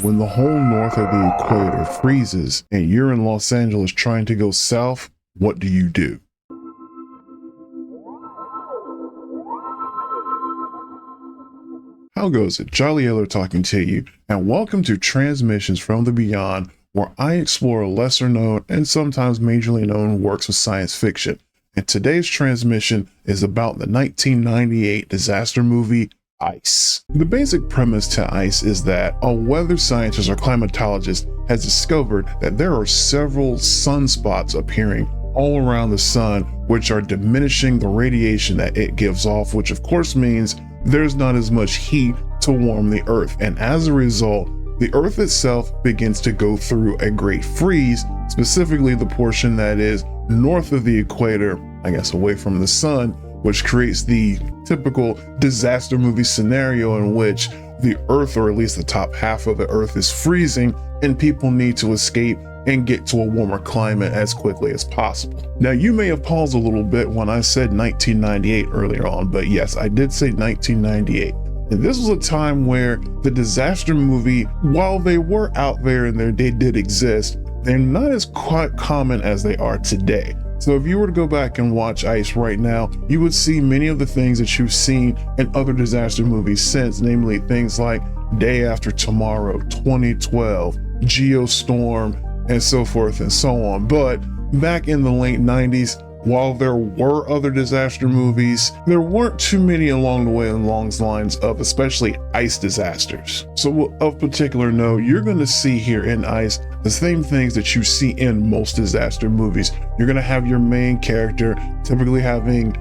When the whole north of the equator freezes and you're in Los Angeles trying to go south, what do you do? How goes it? Jolly Yeller talking to you, and welcome to Transmissions from the Beyond, where I explore lesser known and sometimes majorly known works of science fiction. And today's transmission is about the 1998 disaster movie, Ice. The basic premise to Ice is that a weather scientist or climatologist has discovered that there are several sunspots appearing all around the sun, which are diminishing the radiation that it gives off, which of course means there's not as much heat to warm the Earth. And as a result, the Earth itself begins to go through a great freeze, specifically the portion that is north of the equator, I guess away from the sun, which creates the typical disaster movie scenario in which the Earth, or at least the top half of the Earth, is freezing and people need to escape and get to a warmer climate as quickly as possible. Now, you may have paused a little bit when I said 1998 earlier on, but yes, I did say 1998. And this was a time where the disaster movie, while they were out there and they did exist, they're not as quite common as they are today. So if you were to go back and watch Ice right now, you would see many of the things that you've seen in other disaster movies since, namely things like Day After Tomorrow, 2012, Geostorm, and so forth and so on. But back in the late 90s, while there were other disaster movies, there weren't too many along the way along the lines of especially ice disasters. So of particular note, you're going to see here in Ice the same things that you see in most disaster movies. You're going to have your main character typically having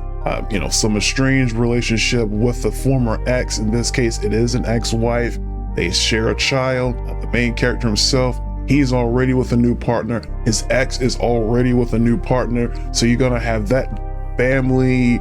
some estranged relationship with the former ex. In this case, it is an ex-wife. They share a child. The main character himself, he's already with a new partner. His ex is already with a new partner. So you're going to have that family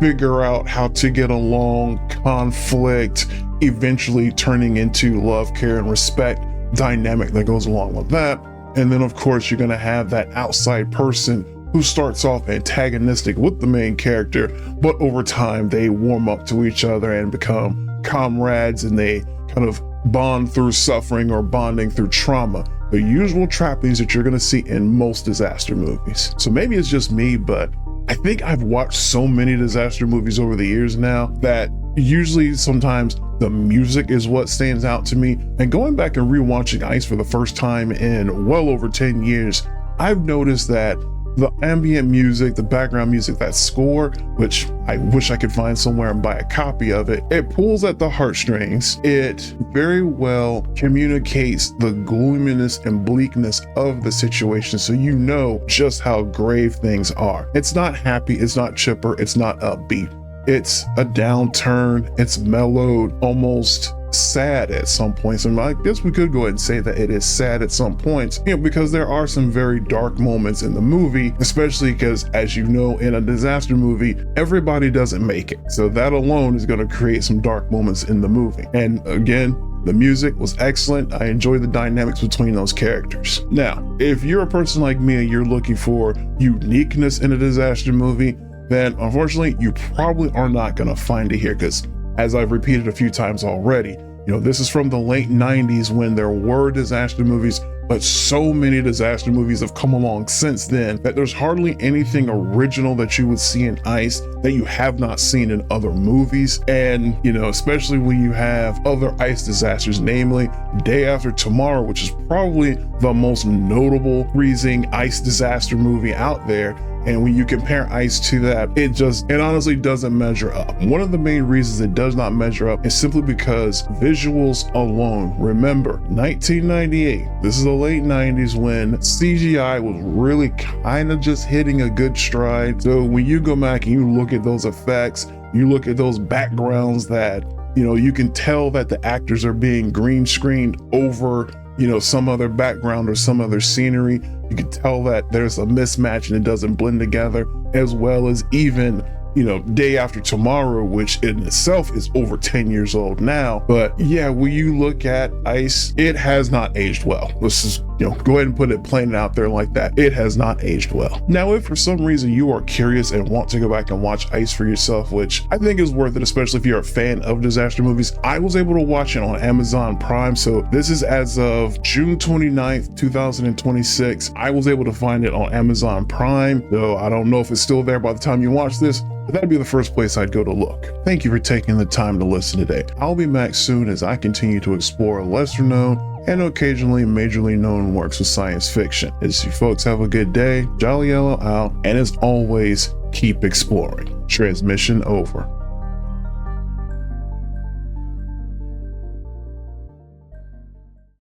figure out how to get along, conflict, eventually turning into love, care, and respect dynamic that goes along with that. And then of course, you're going to have that outside person who starts off antagonistic with the main character, but over time they warm up to each other and become comrades, and they kind of bond through suffering or bonding through trauma. The usual trappings that you're going to see in most disaster movies. So maybe it's just me, but I think I've watched so many disaster movies over the years now that usually sometimes the music is what stands out to me. And going back and rewatching Ice for the first time in well over 10 years, I've noticed that the ambient music, the background music, that score, which I wish I could find somewhere and buy a copy of it, it pulls at the heartstrings. It very well communicates the gloominess and bleakness of the situation, so you know just how grave things are. It's not happy, it's not chipper, it's not upbeat. It's a downturn, it's mellowed, almost sad at some points. And I guess we could go ahead and say that it is sad at some points, because there are some very dark moments in the movie, especially because, as you know, in a disaster movie, everybody doesn't make it. So that alone is going to create some dark moments in the movie. And again, the music was excellent. I enjoy the dynamics between those characters. Now, if you're a person like me and you're looking for uniqueness in a disaster movie, then unfortunately, you probably are not going to find it here, because as I've repeated a few times already, this is from the late 90s when there were disaster movies, but so many disaster movies have come along since then that there's hardly anything original that you would see in Ice that you have not seen in other movies. And, especially when you have other ice disasters, namely Day After Tomorrow, which is probably the most notable freezing ice disaster movie out there. And when you compare Ice to that, it honestly doesn't measure up. One of the main reasons it does not measure up is simply because visuals alone. Remember, 1998, this is the late 90s when CGI was really kind of just hitting a good stride. So when you go back and you look at those effects, you look at those backgrounds that, you can tell that the actors are being green screened over some other background or some other scenery. You can tell that there's a mismatch and it doesn't blend together, as well as even, Day After Tomorrow, which in itself is over 10 years old now. But yeah, when you look at Ice, it has not aged well. Let's just go ahead and put it plain out there like that. It has not aged well. Now, if for some reason you are curious and want to go back and watch Ice for yourself, which I think is worth it, especially if you're a fan of disaster movies, I was able to watch it on Amazon Prime. So this is as of June 29th, 2026. I was able to find it on Amazon Prime, though I don't know if it's still there by the time you watch this, but that'd be the first place I'd go to look. Thank you for taking the time to listen today. I'll be back soon as I continue to explore lesser known and occasionally majorly known works of science fiction. As you folks have a good day, Jolly Yellow out, and as always, keep exploring. Transmission over.